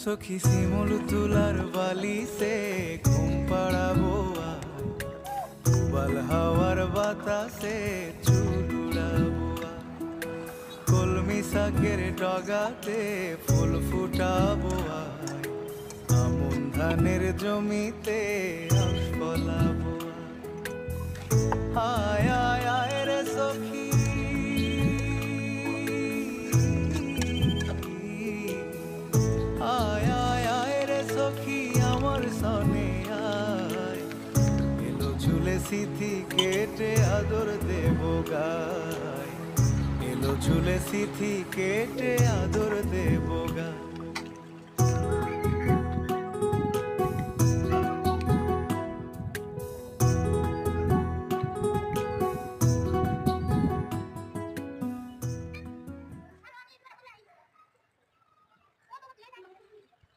সখী শিমুল তুলার বালি সে ঘুম পাড়াবো বাল হাওয়ার বাতাসে চুল উড়াবো কলমি শাকের ডগাতে ফুল ফুটাবো আমন ধানের জমিতে আশ ফলাবো আয় আয় আয় রে সখী আয় আয় আয় রে সখী আমার সনে আয় এলো ঝুলে সিথি কেটে আদর দেব গায় এলো ঝুলে সিথি কেটে আদর দেব গায়।